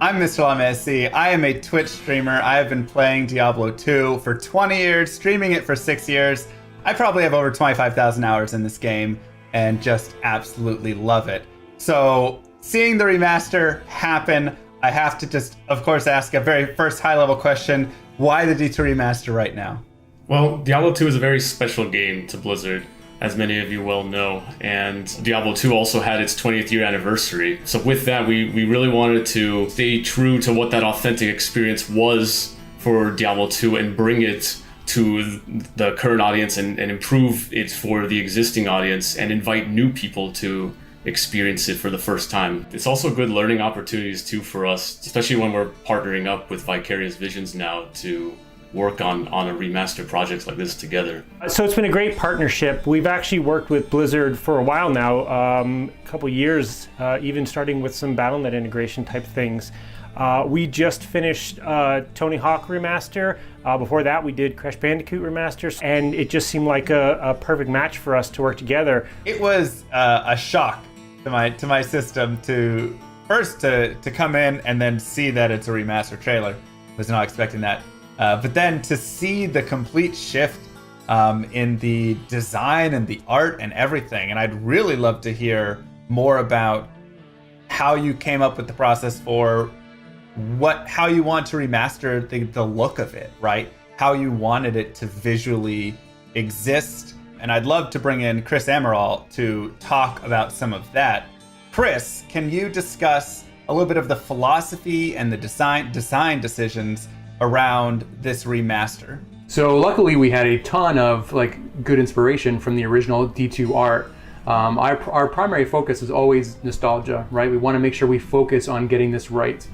I'm Mr. LMSC. I am a Twitch streamer. I have been playing Diablo 2 for 20 years, streaming it for 6 years. I probably have over 25,000 hours in this game and just absolutely love it. So seeing the remaster happen, I have to just, of course, ask a very first high-level question. Why the D2 remaster right now? Well, Diablo 2 is a very special game to Blizzard, as many of you well know, and Diablo 2 also had its 20th year anniversary. So with that, we really wanted to stay true to what that authentic experience was for Diablo 2 and bring it to the current audience and improve it for the existing audience and invite new people to experience it for the first time. It's also good learning opportunities too for us, especially when we're partnering up with Vicarious Visions now to work on a remaster projects like this together. So it's been a great partnership. We've actually worked with Blizzard for a while now, a couple years, even starting with some BattleNet integration type things. We just finished Tony Hawk remaster. Before that, we did Crash Bandicoot remasters, and it just seemed like a perfect match for us to work together. It was a shock to my system to first to come in and then see that it's a remaster trailer. Was not expecting that. But then to see the complete shift in the design and the art and everything, and I'd really love to hear more about how you came up with the process for how you want to remaster the look of it, right? How you wanted it to visually exist. And I'd love to bring in Chris Amaral to talk about some of that. Chris, can you discuss a little bit of the philosophy and the design decisions around this remaster? So luckily we had a ton of good inspiration from the original D2 art. Our primary focus is always nostalgia, right? We want to make sure we focus on getting this right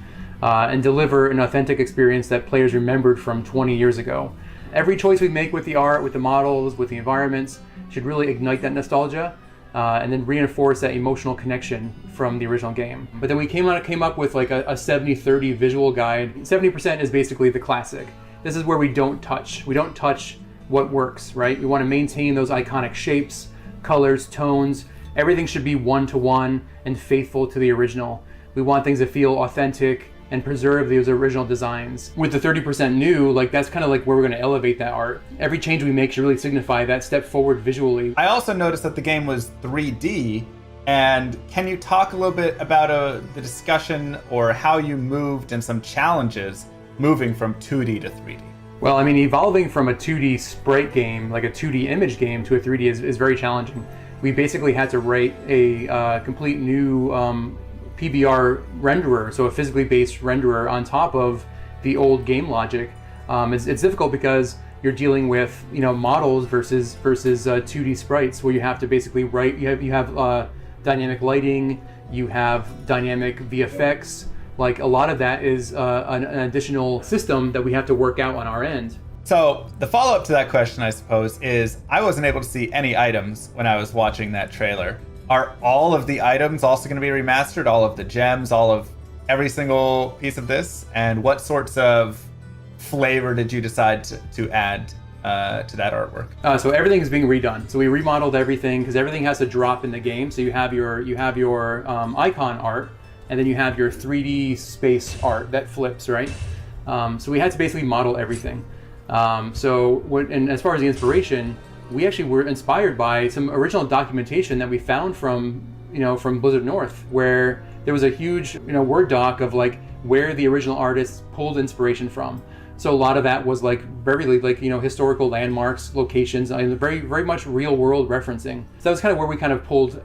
and deliver an authentic experience that players remembered from 20 years ago. Every choice we make with the art, with the models, with the environments should really ignite that nostalgia and then reinforce that emotional connection from the original game. But then we came up with like a 70-30 visual guide. 70% is basically the classic. This is where we don't touch. We don't touch what works, right? We want to maintain those iconic shapes, colors, tones. Everything should be one-to-one and faithful to the original. We want things to feel authentic and preserve those original designs. With the 30% new, that's kind of like where we're going to elevate that art. Every change we make should really signify that step forward visually. I also noticed that the game was 3D, and can you talk a little bit about the discussion or how you moved and some challenges moving from 2D to 3D? Well, I mean, evolving from a 2D sprite game, like a 2D image game, to a 3D is very challenging. We basically had to write a complete new PBR renderer, so a physically based renderer on top of the old game logic. It's difficult because you're dealing with models versus 2D sprites, where you have to basically write. You have dynamic lighting, you have dynamic VFX. Like a lot of that is an additional system that we have to work out on our end. So the follow-up to that question, I suppose, is I wasn't able to see any items when I was watching that trailer. Are all of the items also going to be remastered? All of the gems, all of every single piece of this? And what sorts of flavor did you decide to add to that artwork? So everything is being redone. So we remodeled everything because everything has to drop in the game. So you have your icon art, and then you have your 3D space art that flips, right? So we had to basically model everything. And as far as the inspiration, we actually were inspired by some original documentation that we found from Blizzard North, where there was a huge Word doc of where the original artists pulled inspiration from. So a lot of that was very historical landmarks, locations, and very very much real world referencing. So that was kind of where we kind of pulled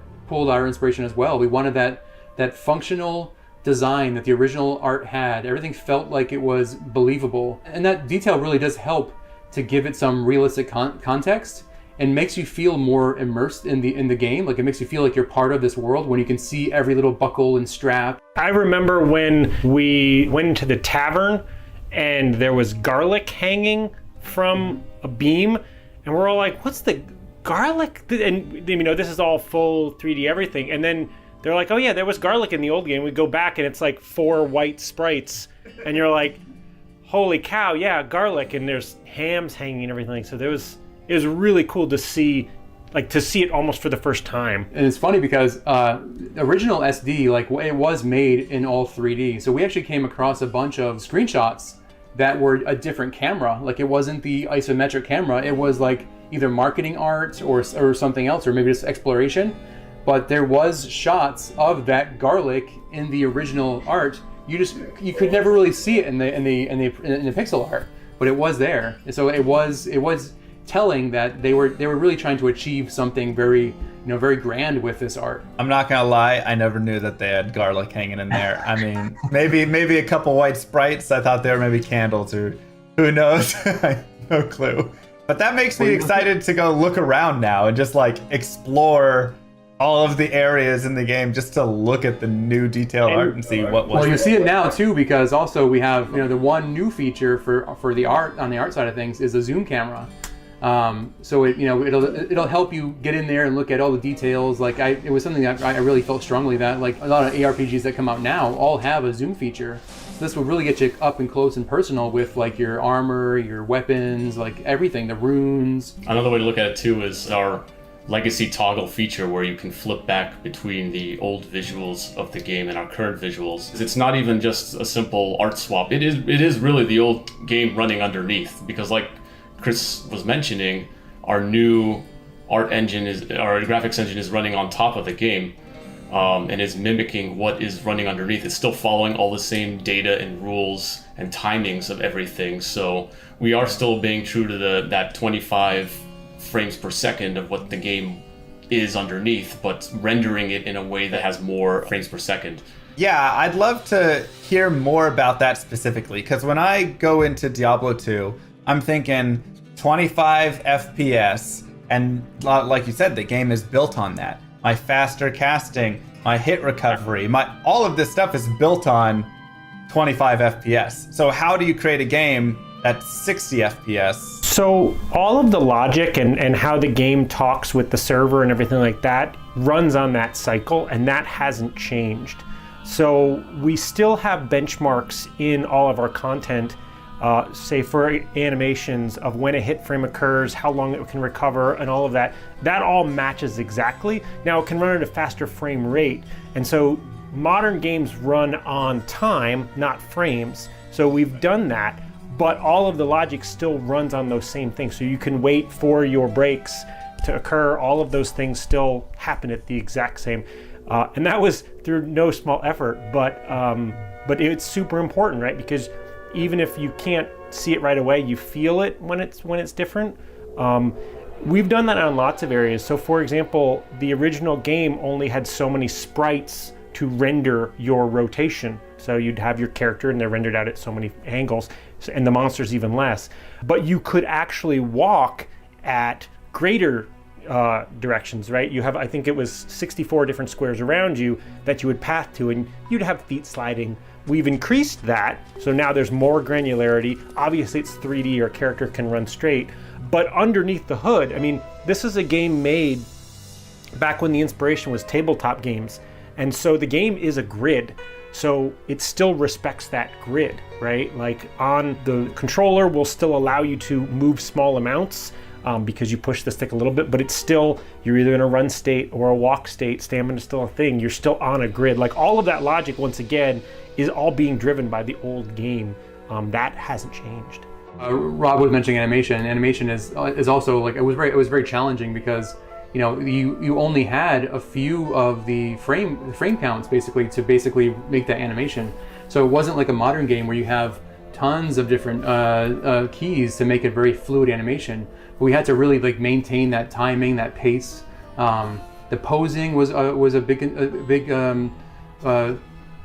our inspiration as well. We wanted that functional design that the original art had. Everything felt like it was believable, and that detail really does help to give it some realistic context and makes you feel more immersed in the game. It makes you feel like you're part of this world when you can see every little buckle and strap. I remember when we went into the tavern and there was garlic hanging from a beam, and we're all like, what's the garlic? And this is all full 3D everything. And then they're like, oh yeah, there was garlic in the old game. We go back and it's 4 white sprites, and you're like, holy cow, yeah, garlic, and there's hams hanging and everything. So it was really cool to see like to see it almost for the first time. And it's funny because original SD, like it was made in all 3D. So we actually came across a bunch of screenshots that were a different camera. Like it wasn't the isometric camera. It was like either marketing art or something else, or maybe just exploration. But there was shots of that garlic in the original art. You could never really see it in the pixel art, but it was there. So it was telling that they were really trying to achieve something very very grand with this art. I'm not gonna lie, I never knew that they had garlic hanging in there. I mean, maybe a couple white sprites. I thought they were maybe candles, or who knows? No clue. But that makes me excited to go look around now and just like explore all of the areas in the game, just to look at the new detailed art and see what was. Well, you see it now too, because also we have the one new feature for the art on the art side of things is a zoom camera. So it'll help you get in there and look at all the details. Like it was something that I really felt strongly that like a lot of ARPGs that come out now all have a zoom feature. So this will really get you up and close and personal with like your armor, your weapons, like everything, the runes. Another way to look at it too is our legacy toggle feature, where you can flip back between the old visuals of the game and our current visuals. It's not even just a simple art swap. It is really the old game running underneath, because like Chris was mentioning, our new our graphics engine is running on top of the game, and is mimicking what is running underneath. It's still following all the same data and rules and timings of everything. So we are still being true to that 25 frames per second of what the game is underneath, but rendering it in a way that has more frames per second. Yeah, I'd love to hear more about that specifically, because when I go into Diablo 2, I'm thinking 25 FPS, and like you said, the game is built on that. My faster casting, my hit recovery, all of this stuff is built on 25 FPS. So how do you create a game that's 60 FPS? So all of the logic and how the game talks with the server and everything like that runs on that cycle, and that hasn't changed. So we still have benchmarks in all of our content, say for animations of when a hit frame occurs, how long it can recover, and all of that. That all matches exactly. Now it can run at a faster frame rate, and so modern games run on time, not frames. So we've done that, but all of the logic still runs on those same things. So you can wait for your breaks to occur. All of those things still happen at the exact same. And that was through no small effort, but it's super important, right? Because even if you can't see it right away, you feel it when it's different. We've done that on lots of areas. So for example, the original game only had so many sprites to render your rotation. So you'd have your character and they're rendered out at so many angles, and the monsters even less. But you could actually walk at greater directions, right? You have, I think it was 64 different squares around you that you would path to, and you'd have feet sliding. We've increased that, so now there's more granularity. Obviously it's 3D, your character can run straight, but underneath the hood, I mean, this is a game made back when the inspiration was tabletop games, and so the game is a grid. So it still respects that grid, right? Like on the controller will still allow you to move small amounts because you push the stick a little bit, but it's still, you're either in a run state or a walk state, stamina's still a thing, you're still on a grid. Like all of that logic, once again, is all being driven by the old game. That hasn't changed. Rob was mentioning animation. Animation is also like, it was very challenging because you only had a few of the frame counts to make that animation. So it wasn't like a modern game where you have tons of different keys to make a very fluid animation. But we had to really like maintain that timing, that pace. The posing was a big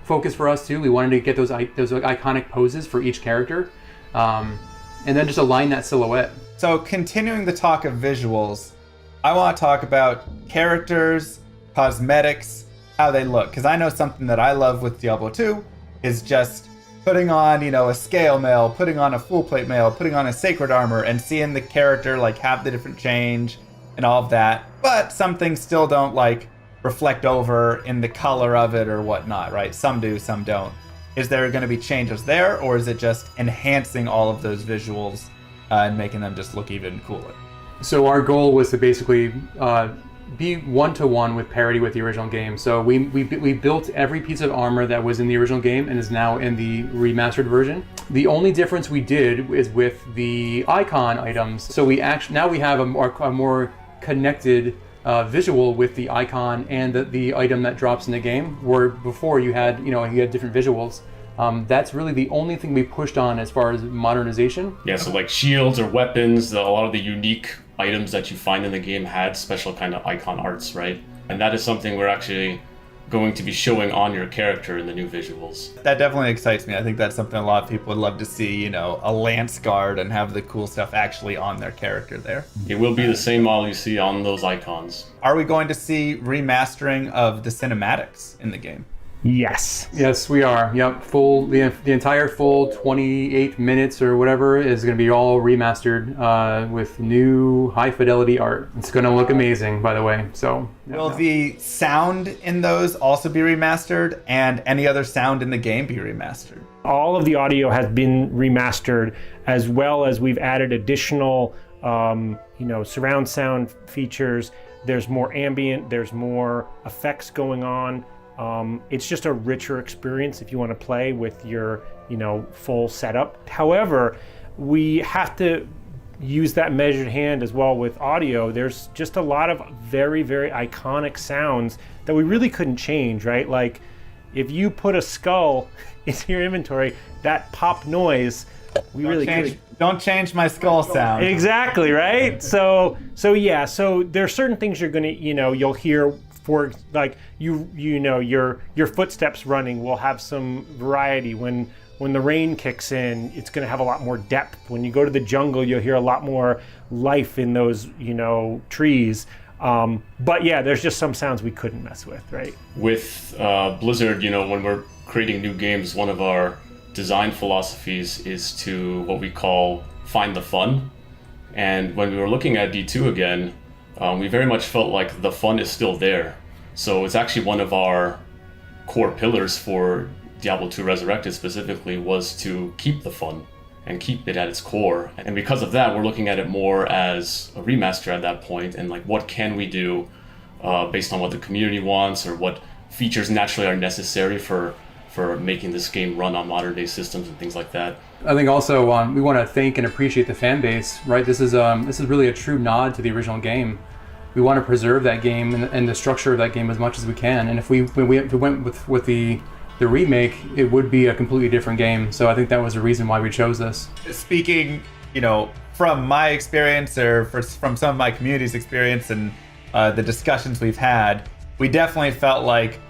focus for us too. We wanted to get those iconic poses for each character, and then just align that silhouette. So continuing the talk of visuals, I want to talk about characters, cosmetics, how they look. Because I know something that I love with Diablo 2 is just putting on, a scale mail, putting on a full plate mail, putting on a sacred armor, and seeing the character like have the different change and all of that. But some things still don't like reflect over in the color of it or whatnot, right? Some do, some don't. Is there going to be changes there, or is it just enhancing all of those visuals and making them just look even cooler? So our goal was to basically be one-to-one with parity with the original game. So we built every piece of armor that was in the original game and is now in the remastered version. The only difference we did is with the icon items. So we actually now we have a more connected visual with the icon and the item that drops in the game. Where before you had different visuals. That's really the only thing we pushed on as far as modernization. Yeah, so like shields or weapons, a lot of the unique items that you find in the game had special kind of icon arts, right? And that is something we're actually going to be showing on your character in the new visuals. That definitely excites me. I think that's something a lot of people would love to see, a lance guard and have the cool stuff actually on their character there. It will be the same model you see on those icons. Are we going to see remastering of the cinematics in the game? Yes. Yes, we are. Yep, the entire full 28 minutes or whatever is going to be all remastered with new high fidelity art. It's going to look amazing, by the way. So, will the sound in those also be remastered, and any other sound in the game be remastered? All of the audio has been remastered, as well as we've added additional, surround sound features. There's more ambient. There's more effects going on. It's just a richer experience if you want to play with your, full setup. However, we have to use that measured hand as well with audio. There's just a lot of very, very iconic sounds that we really couldn't change, right? Like if you put a skull into your inventory, that pop noise, don't change my skull sound. Exactly, right? So there's certain things you're gonna, you'll hear. For like your footsteps running will have some variety. When the rain kicks in, it's going to have a lot more depth. When you go to the jungle, you'll hear a lot more life in those trees. But yeah, there's just some sounds we couldn't mess with, right? With Blizzard, when we're creating new games, one of our design philosophies is to what we call find the fun. And when we were looking at D2 again, we very much felt like the fun is still there. So it's actually one of our core pillars for Diablo 2 Resurrected specifically was to keep the fun and keep it at its core. And because of that, we're looking at it more as a remaster at that point, and like what can we do based on what the community wants or what features naturally are necessary for making this game run on modern day systems and things like that. I think also we want to thank and appreciate the fan base, right? This is really a true nod to the original game. We want to preserve that game and the structure of that game as much as we can. And if we went with the remake, it would be a completely different game. So I think that was the reason why we chose this. Speaking, from my experience or from some of my community's experience and the discussions we've had, we definitely felt like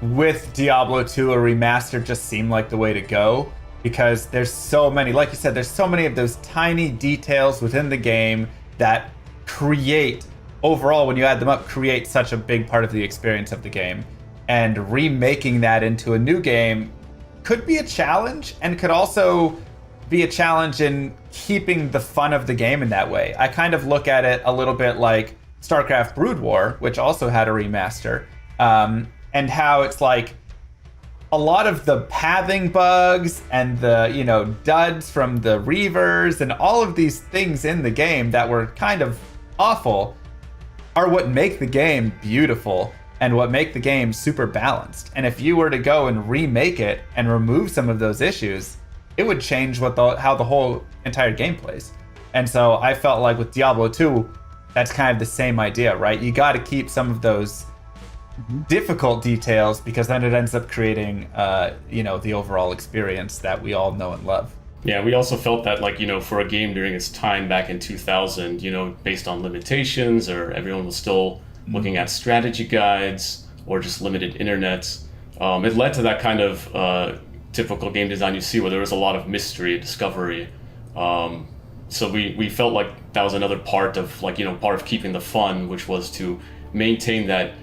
with Diablo 2, a remaster just seemed like the way to go, because there's so many, like you said, there's so many of those tiny details within the game that overall, when you add them up, create such a big part of the experience of the game. And remaking that into a new game could be a challenge, and could also be a challenge in keeping the fun of the game in that way. I kind of look at it a little bit like StarCraft Brood War, which also had a remaster. And how it's like a lot of the pathing bugs and the, duds from the Reavers and all of these things in the game that were kind of awful are what make the game beautiful and what make the game super balanced. And if you were to go and remake it and remove some of those issues, it would change how the whole entire game plays. And so I felt like with Diablo 2, that's kind of the same idea, right? You got to keep some of those difficult details, because then it ends up creating the overall experience that we all know and love. Yeah, we also felt that for a game during its time back in 2000, based on limitations, or everyone was still looking at strategy guides or just limited internet, it led to that kind of typical game design you see, where there was a lot of mystery, discovery. So we felt like that was another part of part of keeping the fun, which was to maintain that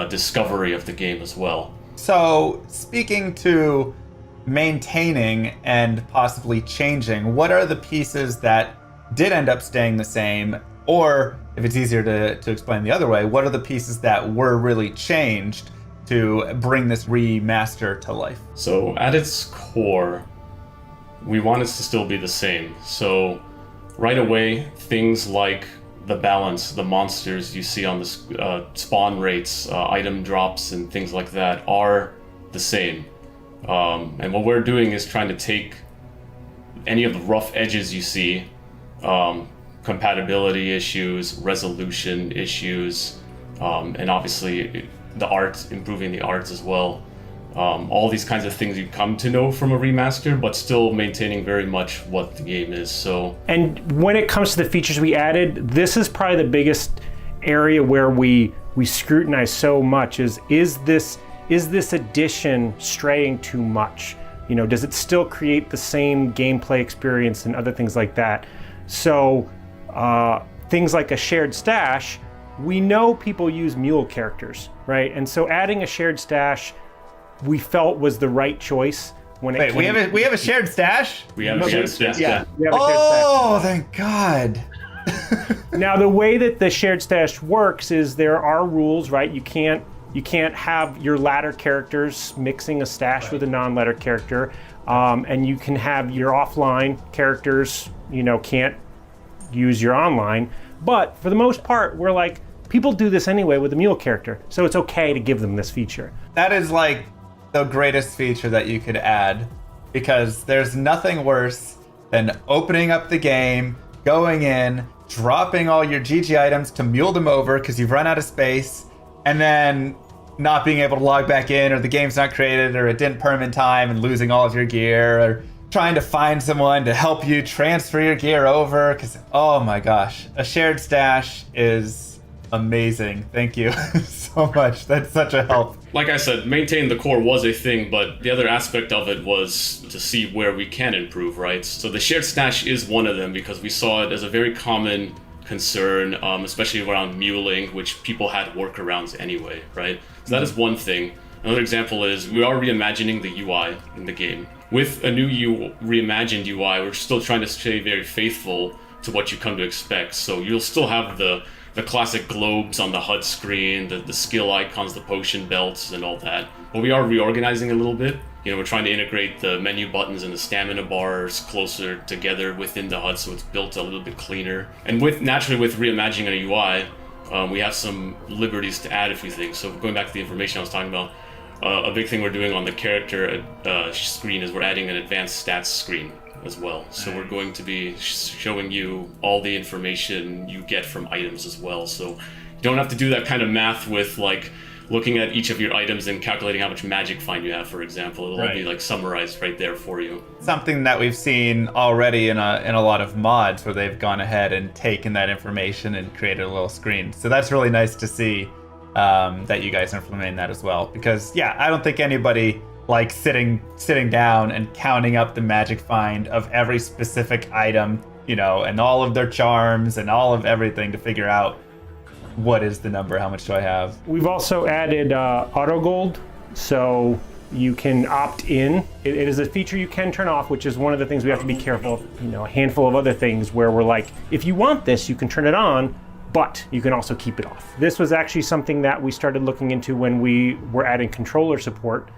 discovery of the game as well. So speaking to maintaining and possibly changing, what are the pieces that did end up staying the same? Or if it's easier to explain the other way, what are the pieces that were really changed to bring this remaster to life? So at its core, we want it to still be the same. So right away, things like the balance, the monsters you see on the spawn rates, item drops, and things like that are the same. And what we're doing is trying to take any of the rough edges you see, compatibility issues, resolution issues, and obviously the art, improving the arts as well. All these kinds of things you come to know from a remaster, but still maintaining very much what the game is. So, and when it comes to the features we added, this is probably the biggest area where we scrutinize so much is this addition straying too much? You know, does it still create the same gameplay experience and other things like that? So things like a shared stash, we know people use mule characters, right? And so adding a shared stash we felt was the right choice when it we have a shared stash? We have a shared stash. Yeah. Oh, thank God. Now the way that the shared stash works is there are rules, right? You can't have your ladder characters mixing a stash with a non-ladder character, and you can have your offline characters, can't use your online. But for the most part, we're like, people do this anyway with a mule character, so it's okay to give them this feature. That is like the greatest feature that you could add, because there's nothing worse than opening up the game, going in, dropping all your GG items to mule them over because you've run out of space, and then not being able to log back in, or the game's not created, or it didn't perm in time, and losing all of your gear, or trying to find someone to help you transfer your gear over, because, oh my gosh, a shared stash is amazing. Thank you so much. That's such a help. Like I said, maintaining the core was a thing, but the other aspect of it was to see where we can improve, right? So the shared stash is one of them, because we saw it as a very common concern, especially around muling, which people had workarounds anyway, right? So that is one thing. Another example is we are reimagining the UI in the game. With a new reimagined UI, we're still trying to stay very faithful to what you come to expect. So you'll still have the classic globes on the HUD screen, the skill icons, the potion belts, and all that. But we are reorganizing a little bit. We're trying to integrate the menu buttons and the stamina bars closer together within the HUD, so it's built a little bit cleaner. And naturally with reimagining a UI, we have some liberties to add a few things. So going back to the information I was talking about, a big thing we're doing on the character screen is we're adding an advanced stats screen as well. So we're going to be showing you all the information you get from items as well. So you don't have to do that kind of math with like looking at each of your items and calculating how much magic find you have, for example. It'll all be like summarized right there for you. Something that we've seen already in a lot of mods where they've gone ahead and taken that information and created a little screen. So that's really nice to see that you guys are implementing that as well. Because I don't think anybody like sitting down and counting up the magic find of every specific item, and all of their charms and all of everything to figure out what is the number, how much do I have. We've also added auto gold, so you can opt in. It is a feature you can turn off, which is one of the things we have to be careful of. A handful of other things where we're like, if you want this, you can turn it on, but you can also keep it off. This was actually something that we started looking into when we were adding controller support.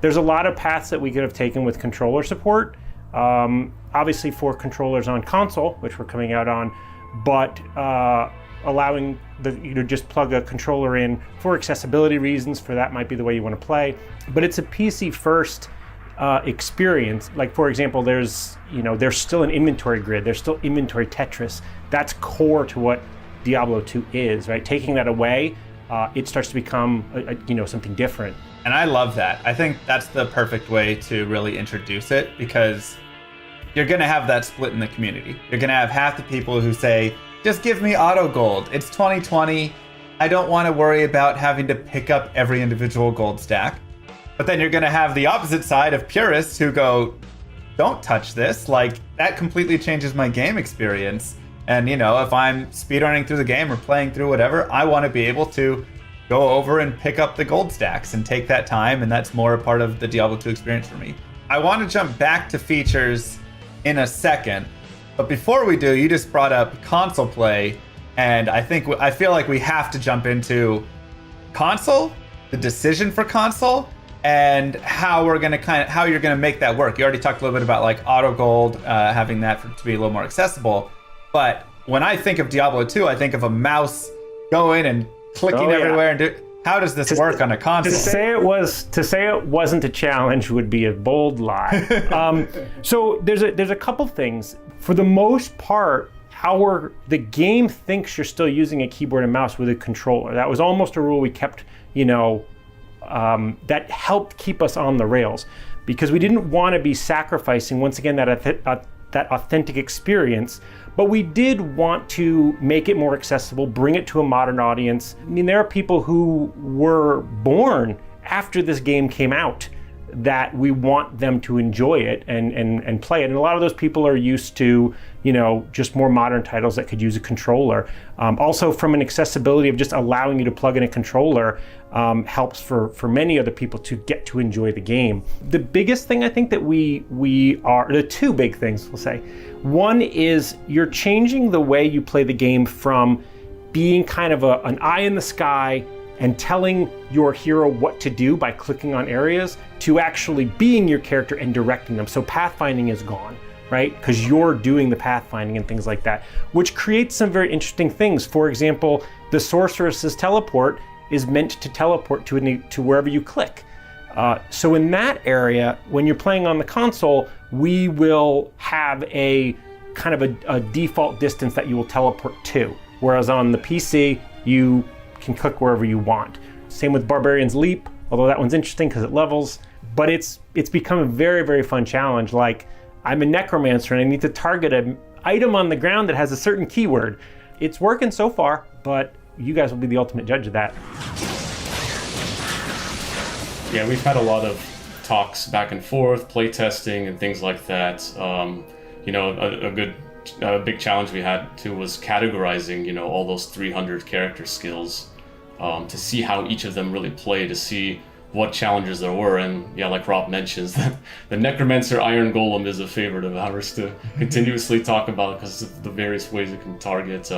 There's a lot of paths that we could have taken with controller support, obviously for controllers on console, which we're coming out on, but allowing just plug a controller in for accessibility reasons, for that might be the way you want to play. But it's a PC first experience. Like, for example, there's still an inventory grid, there's still inventory Tetris. That's core to what Diablo 2 is, right? Taking that away, it starts to become something different. And I love that. I think that's the perfect way to really introduce it, because you're going to have that split in the community. You're going to have half the people who say, just give me auto gold. It's 2020. I don't want to worry about having to pick up every individual gold stack. But then you're going to have the opposite side of purists who go, don't touch this. Like, that completely changes my game experience. And, if I'm speedrunning through the game or playing through whatever, I want to be able to go over and pick up the gold stacks and take that time, and that's more a part of the Diablo 2 experience for me. I want to jump back to features in a second, but before we do, you just brought up console play, and I feel like we have to jump into console, the decision for console, and how you're gonna make that work. You already talked a little bit about like auto gold, having that to be a little more accessible. But when I think of Diablo 2, I think of a mouse going and clicking everywhere and how does this work on a console? To say it wasn't a challenge would be a bold lie. So there's a couple things. For the most part, the game thinks you're still using a keyboard and mouse with a controller. That was almost a rule we kept, that helped keep us on the rails, because we didn't want to be sacrificing, once again, that authentic experience, but we did want to make it more accessible, bring it to a modern audience. I mean, there are people who were born after this game came out that we want them to enjoy it and play it. And a lot of those people are used to, just more modern titles that could use a controller. Also, from an accessibility of just allowing you to plug in a controller helps for many other people to get to enjoy the game. The biggest thing I think that the two big things we'll say. One is you're changing the way you play the game from being kind of an eye in the sky and telling your hero what to do by clicking on areas to actually being your character and directing them. So pathfinding is gone, right? Because you're doing the pathfinding and things like that, which creates some very interesting things. For example, the sorceress's teleport is meant to teleport to wherever you click. So in that area, when you're playing on the console, we will have a kind of a default distance that you will teleport to. Whereas on the PC, you can click wherever you want. Same with Barbarian's Leap, although that one's interesting because it levels, but it's become a very, very fun challenge. Like, I'm a necromancer and I need to target an item on the ground that has a certain keyword. It's working so far, but you guys will be the ultimate judge of that. Yeah, we've had a lot of talks back and forth, playtesting and things like that. A big challenge we had too was categorizing, all those 300 character skills to see how each of them really play, to see what challenges there were. And yeah, like Rob mentions, the Necromancer Iron Golem is a favorite of ours to continuously talk about because of the various ways it can target.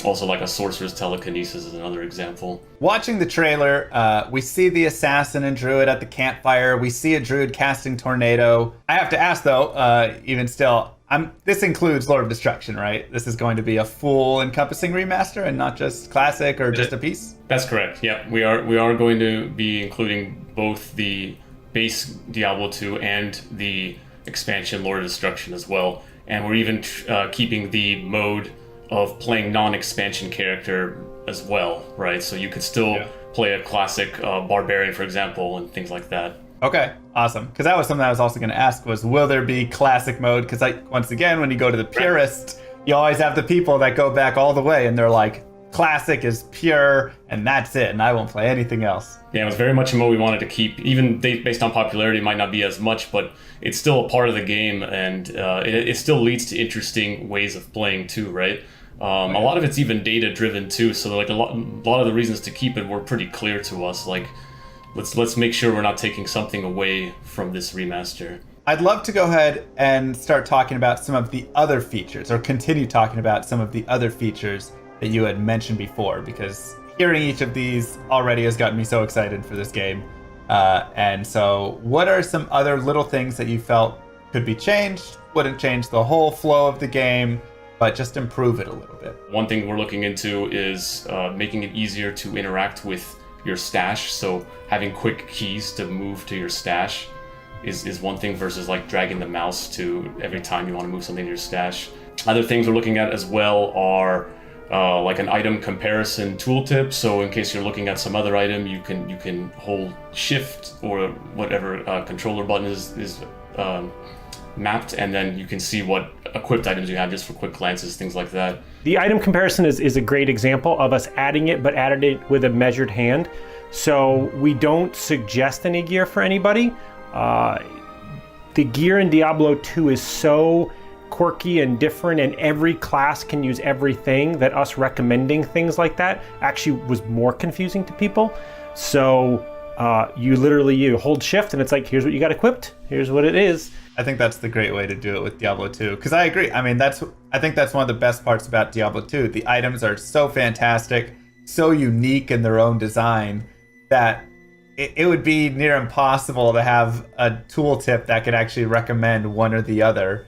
Also, like a Sorcerer's Telekinesis is another example. Watching the trailer, we see the assassin and druid at the campfire. We see a druid casting tornado. I have to ask though, even still, this includes Lord of Destruction, right? This is going to be a full encompassing remaster and not just classic or just a piece? That's correct. Yeah, we are going to be including both the base Diablo 2 and the expansion Lord of Destruction as well. And we're even keeping the mode of playing non-expansion character as well, right? So you could still play a classic barbarian, for example, and things like that. Okay, awesome. Because that was something I was also going to ask was, will there be classic mode? Because once again, when you go to the purist, you always have the people that go back all the way and they're like, classic is pure and that's it, and I won't play anything else. Yeah, it was very much a mode we wanted to keep. Even based on popularity, it might not be as much, but it's still a part of the game, and it still leads to interesting ways of playing too, right? A lot of it's even data driven too, so like a lot of the reasons to keep it were pretty clear to us. Like, let's make sure we're not taking something away from this remaster. I'd love to go ahead and start talking about some of the other features, or continue talking about some of the other features that you had mentioned before, because hearing each of these already has gotten me so excited for this game. And so what are some other little things that you felt could be changed, wouldn't change the whole flow of the game, but just improve it a little bit? One thing we're looking into is making it easier to interact with your stash. So having quick keys to move to your stash is one thing versus like dragging the mouse to every time you want to move something to your stash. Other things we're looking at as well are like an item comparison tooltip. So in case you're looking at some other item, you can hold shift or whatever controller button is mapped, and then you can see what equipped items you have just for quick glances, things like that. The item comparison is a great example of us adding it, but added it with a measured hand. So we don't suggest any gear for anybody. The gear in Diablo 2 is so quirky and different, and every class can use everything, that us recommending things like that actually was more confusing to people. So you hold shift and it's like, here's what you got equipped, here's what it is. I think that's the great way to do it with Diablo 2, because I agree. I mean, I think that's one of the best parts about Diablo 2. The items are so fantastic, so unique in their own design, that it would be near impossible to have a tooltip that could actually recommend one or the other,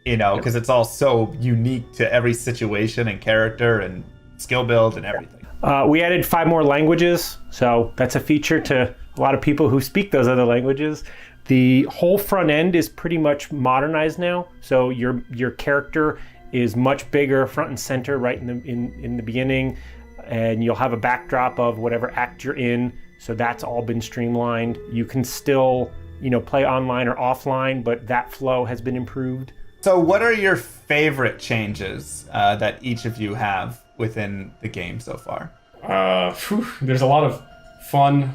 because it's all so unique to every situation and character and skill build and everything. We added 5 more languages, so that's a feature to a lot of people who speak those other languages. The whole front end is pretty much modernized now, so your character is much bigger front and center right in the beginning, and you'll have a backdrop of whatever act you're in, so that's all been streamlined. You can still play online or offline, but that flow has been improved. So what are your favorite changes that each of you have within the game so far? There's a lot of fun.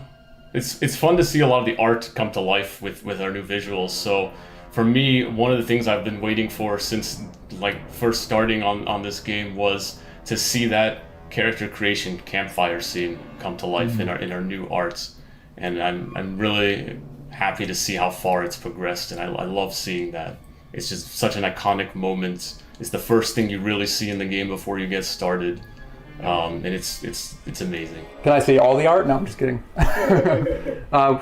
It's fun to see a lot of the art come to life with our new visuals. So for me, one of the things I've been waiting for since first starting on this game was to see that character creation campfire scene come to life in our new arts, and I'm really happy to see how far it's progressed, and I love seeing that. It's just such an iconic moment. It's the first thing you really see in the game before you get started, and it's amazing. Can I see all the art? No, I'm just kidding.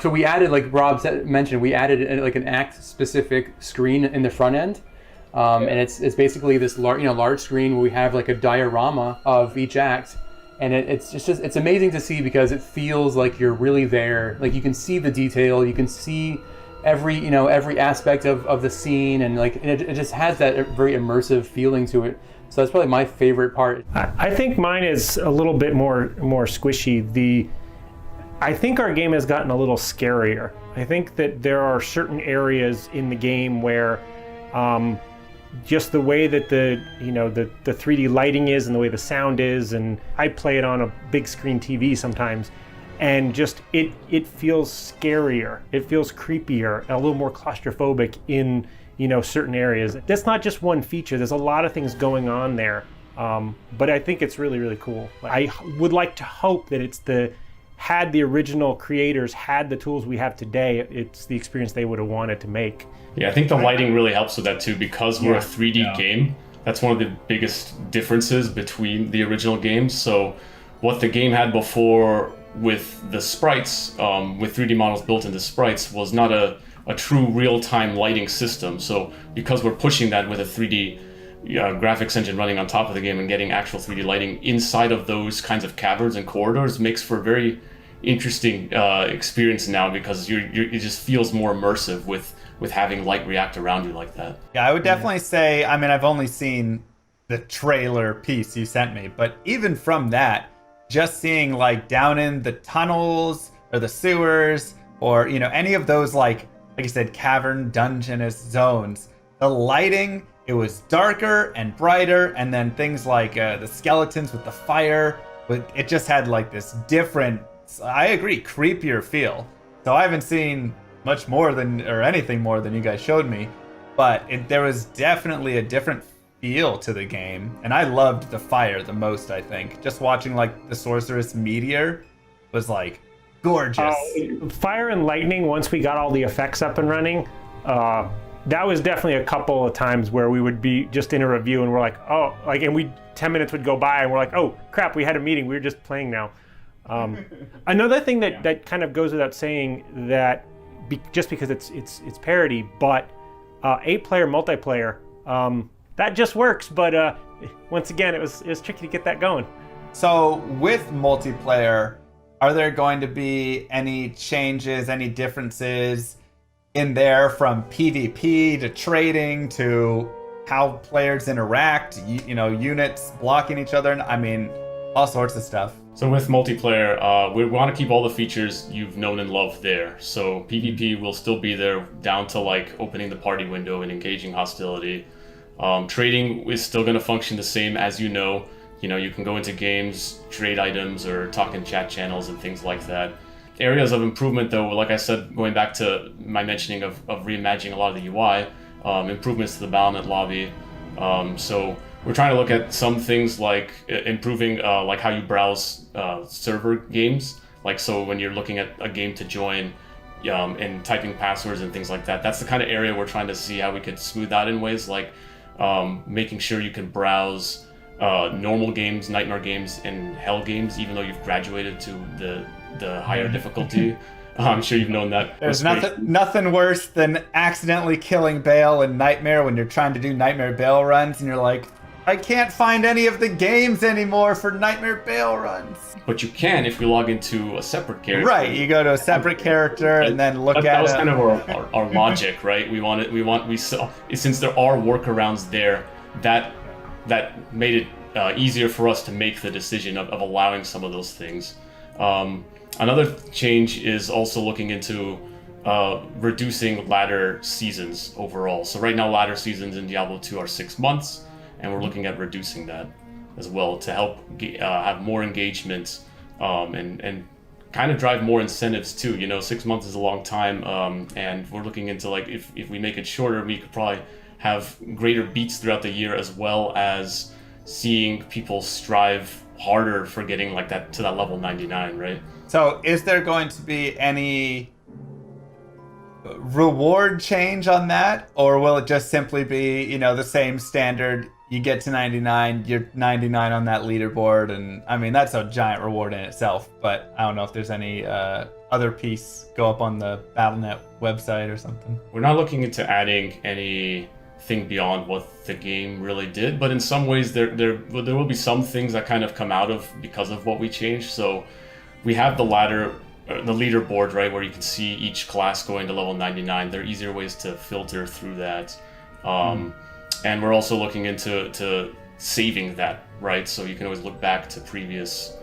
So we added, like Rob mentioned, we added an act-specific screen in the front end, and it's basically this large screen where we have like a diorama of each act, and it's amazing to see because it feels like you're really there. Like you can see the detail, you can see every aspect of the scene, and it just has that very immersive feeling to it. So that's probably my favorite part. I think mine is a little bit more squishy. I think our game has gotten a little scarier. I think that there are certain areas in the game where just the way that the 3D lighting is and the way the sound is, and I play it on a big screen TV sometimes, and just it feels scarier, it feels creepier, a little more claustrophobic in certain areas. That's not just one feature, there's a lot of things going on there, but I think it's really, really cool. I would like to hope that had the original creators had the tools we have today, it's the experience they would have wanted to make. Yeah, I think the lighting really helps with that too, because we're a 3D game. That's one of the biggest differences between the original games. So what the game had before with the sprites, with 3D models built into sprites, was not a true real-time lighting system. So because we're pushing that with a 3D graphics engine running on top of the game and getting actual 3D lighting inside of those kinds of caverns and corridors makes for a very interesting experience now, because it just feels more immersive with having light react around you like that. Yeah, I would definitely say, I mean, I've only seen the trailer piece you sent me, but even from that, just seeing down in the tunnels or the sewers or any of those like you said, cavern dungeonous zones, the lighting, it was darker and brighter, and then things like the skeletons with the fire, but it just had this different, I agree, creepier feel. So I haven't seen much more than, or anything more than you guys showed me, but there was definitely a different feel to the game, and I loved the fire the most. I think just watching the sorceress meteor was gorgeous. Fire and lightning, once we got all the effects up and running, that was definitely a couple of times where we would be just in a review and we're and 10 minutes would go by and we're like, oh crap, we had a meeting, we were just playing now. Another thing that kind of goes without saying, that just because it's parody, but 8-player multiplayer, that just works, but once again, it was tricky to get that going. So with multiplayer, are there going to be any changes, any differences in there from PvP to trading to how players interact, units blocking each other? I mean, all sorts of stuff. So with multiplayer, we want to keep all the features you've known and loved there. So PvP will still be there, down to opening the party window and engaging hostility. Trading is still going to function the same as you can go into games, trade items, or talk in chat channels and things like that. Areas of improvement, though, like I said, going back to my mentioning of reimagining a lot of the UI, improvements to the battlement lobby. So we're trying to look at some things like improving how you browse server games. So when you're looking at a game to join and typing passwords and things like that, that's the kind of area we're trying to see how we could smooth out in ways like making sure you can browse normal games, Nightmare games, and Hell games, even though you've graduated to the higher difficulty. I'm sure you've known that. There's nothing worse than accidentally killing Bale in Nightmare when you're trying to do Nightmare Bale runs and you're like, I can't find any of the games anymore for Nightmare Bale runs. But you can if you log into a separate character. Right, you go to a separate character and then look at it. That was kind of our logic, right? Since there are workarounds there, that made it easier for us to make the decision of allowing some of those things. Another change is also looking into reducing ladder seasons overall. So right now, ladder seasons in Diablo 2 are 6 months, and we're looking at reducing that as well to help have more engagement and kind of drive more incentives too. 6 months is a long time, and we're looking into like if we make it shorter, we could probably have greater beats throughout the year, as well as seeing people strive harder for getting like that to that level 99, right? So is there going to be any reward change on that, or will it just simply be, the same standard? You get to 99, you're 99 on that leaderboard, and I mean that's a giant reward in itself. But I don't know if there's any other piece go up on the Battle.net website or something. We're not looking into adding anything beyond what the game really did, but in some ways there will be some things that kind of come out of because of what we changed. So we have the leaderboard, right, where you can see each class going to level 99. There are easier ways to filter through that. And we're also looking into saving that, right? So you can always look back to previous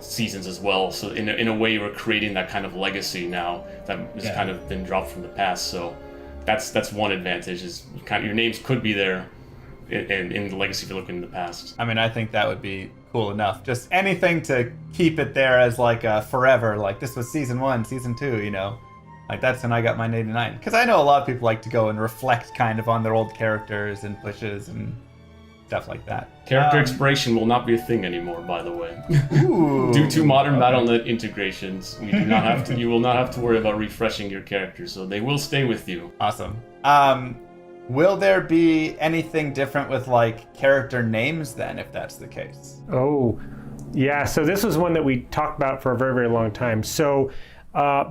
seasons as well. So in a way, we're creating that kind of legacy now that has kind of been dropped from the past. So that's one advantage, is your names could be there in the legacy if you're looking in the past. I mean, I think that would be cool enough. Just anything to keep it there as like forever. Like this was season 1, season 2, Like that's when I got my 89. Because I know a lot of people like to go and reflect kind of on their old characters and pushes and stuff like that. Character expiration will not be a thing anymore, by the way. Ooh, Due to modern Battle.net integrations, you will not have to worry about refreshing your character, so they will stay with you. Awesome. Will there be anything different with like character names then, if that's the case? Oh, yeah. So this was one that we talked about for a very, very long time. So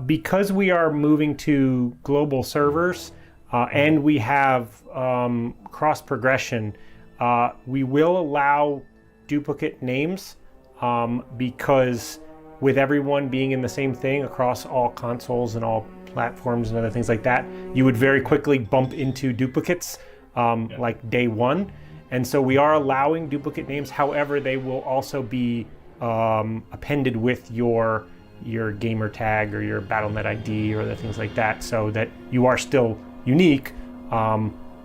because we are moving to global servers and we have cross progression, we will allow duplicate names because with everyone being in the same thing across all consoles and all platforms and other things like that, you would very quickly bump into duplicates like day one. And so we are allowing duplicate names. However, they will also be appended with your gamer tag or your Battle.net ID or other things like that, so that you are still unique.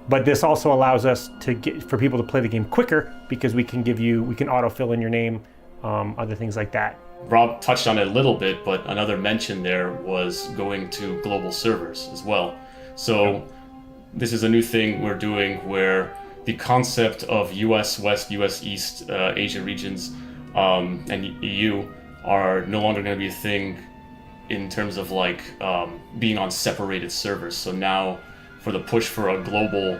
But this also allows us for people to play the game quicker, because we can autofill in your name, other things like that. Rob touched on it a little bit, but another mention there was going to global servers as well. So this is a new thing we're doing, where the concept of US West, US East, Asia regions, and EU are no longer going to be a thing in terms of like being on separated servers. So now for the push for a global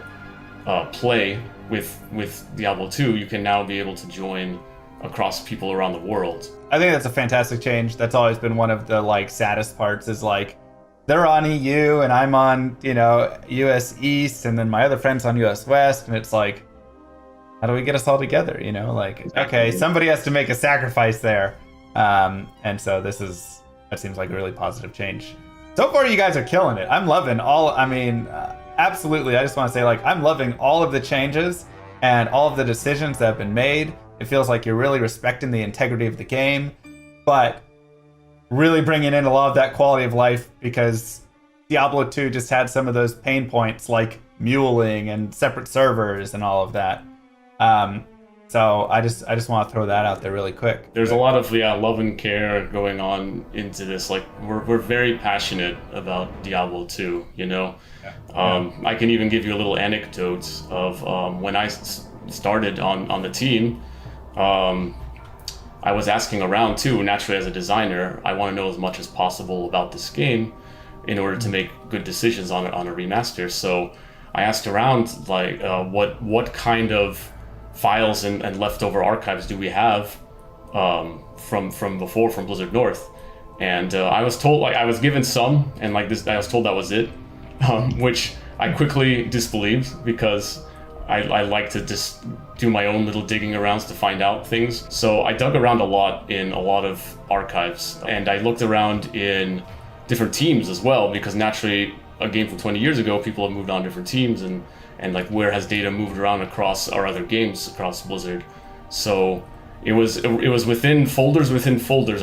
play with Diablo 2, you can now be able to join across people around the world. I think that's a fantastic change. That's always been one of the like saddest parts, is like they're on EU and I'm on, US East, and then my other friend's on US West, and it's like, how do we get us all together? Okay, somebody has to make a sacrifice there. And so that seems like a really positive change. So far, you guys are killing it. I'm loving absolutely. I just want to say, I'm loving all of the changes and all of the decisions that have been made. It feels like you're really respecting the integrity of the game, but really bringing in a lot of that quality of life, because Diablo 2 just had some of those pain points like muling and separate servers and all of that. So I just want to throw that out there really quick. There's a lot of love and care going on into this. We're very passionate about Diablo 2. I can even give you a little anecdote of when I started on the team. I was asking around too. Naturally, as a designer, I want to know as much as possible about this game in order to make good decisions on a remaster. So I asked around, what kind of files and leftover archives do we have from before, from Blizzard North? And I was told, like, I was given some, and like this, I was told that was it, which I quickly disbelieved because I like to just do my own little digging arounds to find out things. So I dug around a lot in a lot of archives, and I looked around in different teams as well, because naturally a game from 20 years ago, people have moved on different teams, and like where has data moved around across our other games across Blizzard. So it was within folders,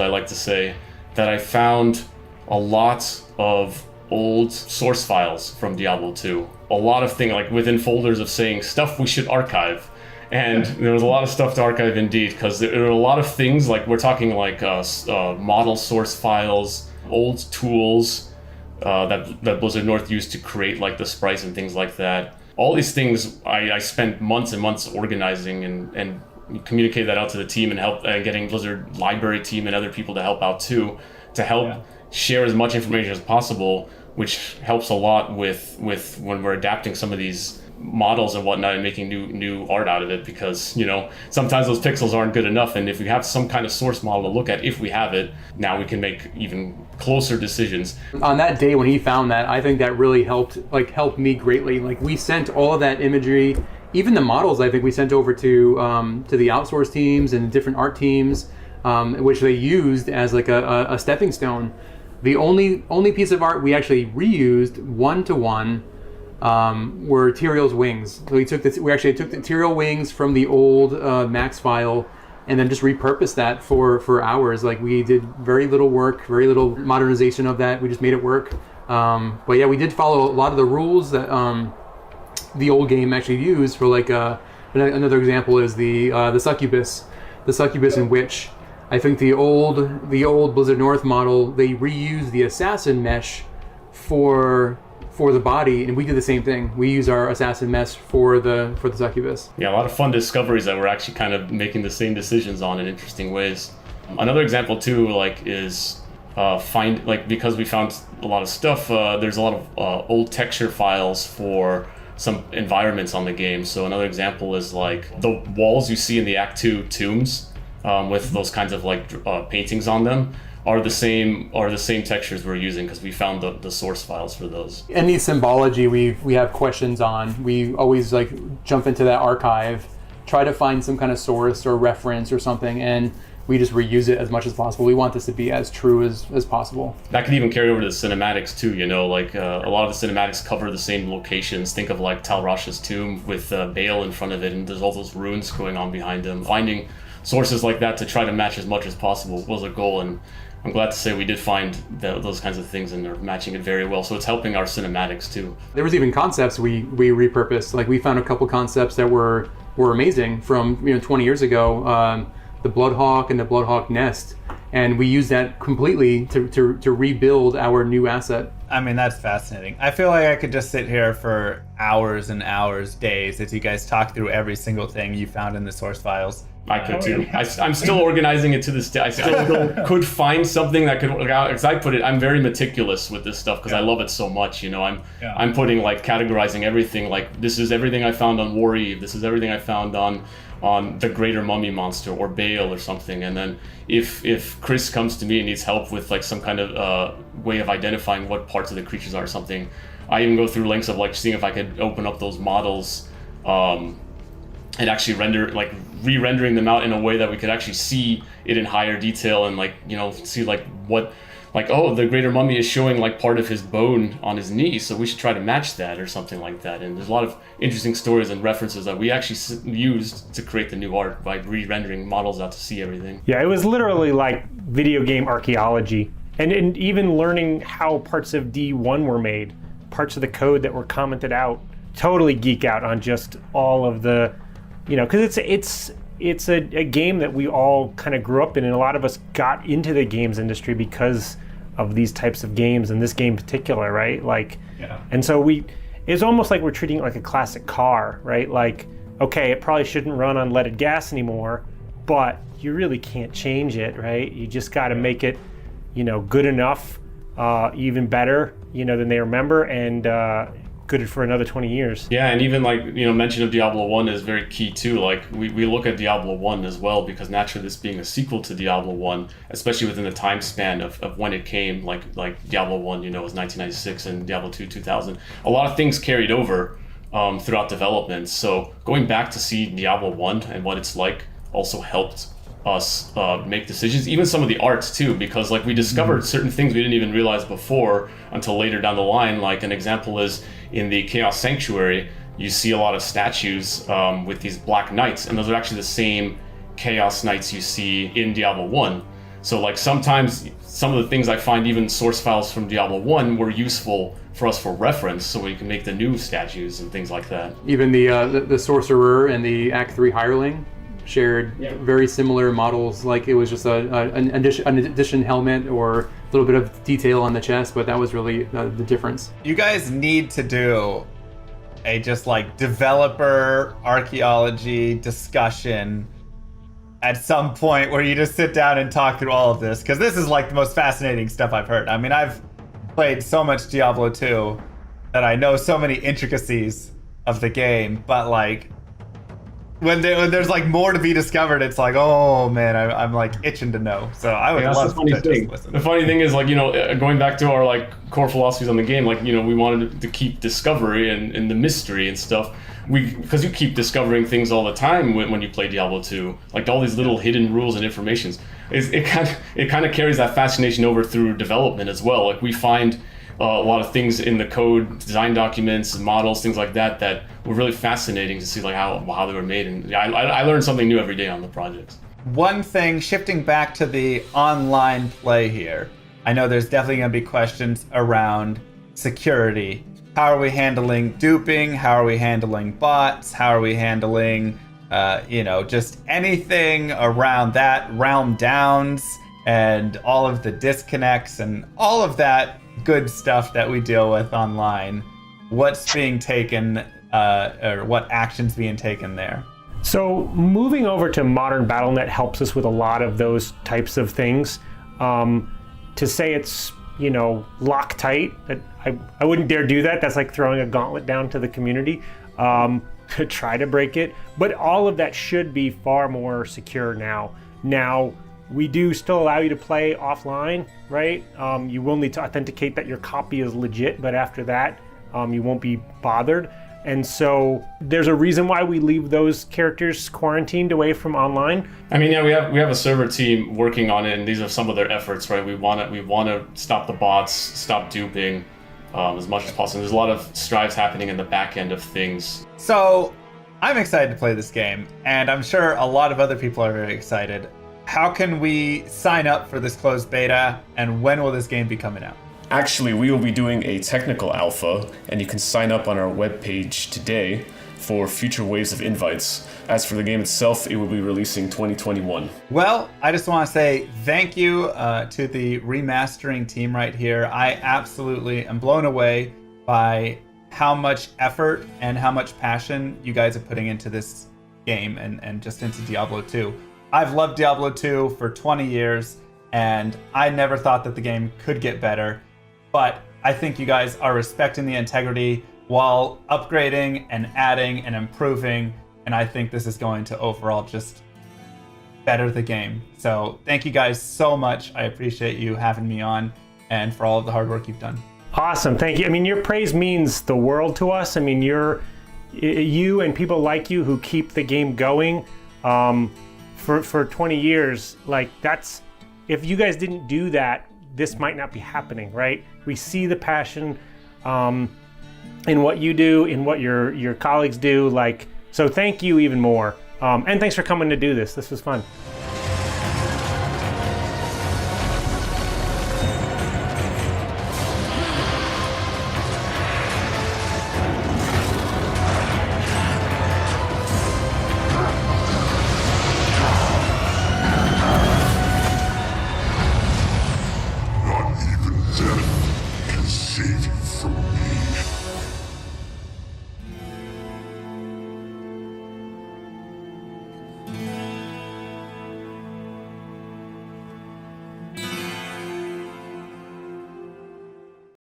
I like to say, that I found a lot of old source files from Diablo 2. A lot of things, like within folders of saying stuff we should archive. And there was a lot of stuff to archive indeed, because there were a lot of things, like we're talking like model source files, old tools that Blizzard North used to create like the sprites and things like that. All these things I spent months and months organizing and communicate that out to the team, and help getting Blizzard library team and other people to help out too, to help share as much information as possible, which helps a lot with when we're adapting some of these models and whatnot and making new art out of it, because sometimes those pixels aren't good enough, and if we have some kind of source model to look at, if we have it, now we can make even closer decisions. On that day when he found that, I think that really helped me greatly. Like, we sent all of that imagery, even the models, I think we sent over to the outsource teams and different art teams, which they used as like a stepping stone. The only piece of art we actually reused one-to-one were Tyriel's wings. So we took we actually took the Tyriel wings from the old Max file, and then just repurposed that for hours. Like, we did very little work, very little modernization of that. We just made it work. But yeah, we did follow a lot of the rules that the old game actually used. For like another example is the Succubus, in which I think the old Blizzard North model, they reused the assassin mesh for the body, and we did the same thing. We use our assassin mesh for the Succubus. Yeah, a lot of fun discoveries that we're actually kind of making the same decisions on in interesting ways. Another example too, like, is because we found a lot of stuff. There's a lot of old texture files for some environments on the game. So another example is like the walls you see in the Act 2 tombs with those kinds of like paintings on them are the same textures we're using, because we found the source files for those. Any symbology we have questions on, we always like jump into that archive, try to find some kind of source or reference or something, and we just reuse it as much as possible. We want this to be as true as possible. That could even carry over to the cinematics too, like a lot of the cinematics cover the same locations. Think of like Tal Rasha's tomb with Baal in front of it, and there's all those runes going on behind him. Finding sources like that to try to match as much as possible was a goal, and I'm glad to say we did find those kinds of things, and they're matching it very well. So it's helping our cinematics too. There was even concepts we repurposed. Like, we found a couple concepts that were amazing from 20 years ago. The Bloodhawk and the Bloodhawk Nest, and we used that completely to rebuild our new asset. I mean, that's fascinating. I feel like I could just sit here for hours and hours, days, as you guys talk through every single thing you found in the source files. I could too. I'm still organizing it to this day. I still could find something that could, as I put it, I'm very meticulous with this stuff because I love it so much. I'm putting like categorizing everything. Like, this is everything I found on War Eve. This is everything I found on the Greater Mummy Monster or Baal or something. And then if Chris comes to me and needs help with like some kind of way of identifying what parts of the creatures are or something, I even go through links of like seeing if I could open up those models and actually re-rendering them out in a way that we could actually see it in higher detail and see the Greater Mummy is showing like part of his bone on his knee, so we should try to match that or something like that. And there's a lot of interesting stories and references that we actually used to create the new art by re-rendering models out to see everything. Yeah, it was literally like video game archaeology, and even learning how parts of D1 were made, parts of the code that were commented out. Totally geek out on just all of the, because it's a game that we all kind of grew up in, and a lot of us got into the games industry because of these types of games, and this game in particular, right? And so it's almost like we're treating it like a classic car, right? Like, okay, it probably shouldn't run on leaded gas anymore, but you really can't change it, right? You just got to make it, good enough, even better, than they remember, and good for another 20 years. Yeah, and even like, mention of Diablo 1 is very key too. Like we look at Diablo 1 as well, because naturally this being a sequel to Diablo 1, especially within the time span of when it came, like Diablo 1, was 1996 and Diablo 2, 2000. A lot of things carried over throughout development. So going back to see Diablo 1 and what it's like also helped us make decisions, even some of the arts too, because like we discovered certain things we didn't even realize before until later down the line. Like an example is in the Chaos Sanctuary, you see a lot of statues with these black knights, and those are actually the same Chaos Knights you see in Diablo 1. So like sometimes some of the things I find, even source files from Diablo 1, were useful for us for reference, so we can make the new statues and things like that. Even the sorcerer and the Act 3 hireling shared very similar models. Like it was just an addition helmet or a little bit of detail on the chest, but that was really the difference. You guys need to do a just like developer archaeology discussion at some point where you just sit down and talk through all of this, because this is like the most fascinating stuff I've heard. I mean, I've played so much Diablo 2 that I know so many intricacies of the game, but like when there's like more to be discovered, it's like, oh man, I'm like itching to know. So I would love to just listen. The funny thing is, like, going back to our like core philosophies on the game, like, we wanted to keep discovery and the mystery and stuff. Because you keep discovering things all the time when you play Diablo 2, like all these little hidden rules and informations. It kind of carries that fascination over through development as well. Like we find a lot of things in the code, design documents, models, things like that were really fascinating to see like how they were made. And I learned something new every day on the projects. One thing, shifting back to the online play here, I know there's definitely going to be questions around security. How are we handling duping? How are we handling bots? How are we handling, just anything around that, realm downs, and all of the disconnects and all of that good stuff that we deal with online? What's being taken, or what actions being taken there? So moving over to modern BattleNet helps us with a lot of those types of things. To say it's Loctite, I wouldn't dare do that. That's like throwing a gauntlet down to the community to try to break it. But all of that should be far more secure now. Now, we do still allow you to play offline, right? You will need to authenticate that your copy is legit, but after that, you won't be bothered. And so there's a reason why we leave those characters quarantined away from online. I mean, yeah, we have a server team working on it, and these are some of their efforts, right? We want to stop the bots, stop duping as much as possible. There's a lot of strives happening in the back end of things. So I'm excited to play this game, and I'm sure a lot of other people are very excited. How can we sign up for this closed beta, and when will this game be coming out? Actually, we will be doing a technical alpha, and you can sign up on our webpage today for future waves of invites. As for the game itself, it will be releasing 2021. Well, I just want to say thank you to the remastering team right here. I absolutely am blown away by how much effort and how much passion you guys are putting into this game and just into Diablo 2. I've loved Diablo 2 for 20 years, and I never thought that the game could get better. But I think you guys are respecting the integrity while upgrading and adding and improving. And I think this is going to overall just better the game. So thank you guys so much. I appreciate you having me on and for all of the hard work you've done. Awesome. Thank you. I mean, your praise means the world to us. I mean, you and people like you who keep the game going for 20 years. Like that's, if you guys didn't do that, this might not be happening, right? We see the passion in what you do, in what your colleagues do. So thank you even more. And thanks for coming to do this. This was fun.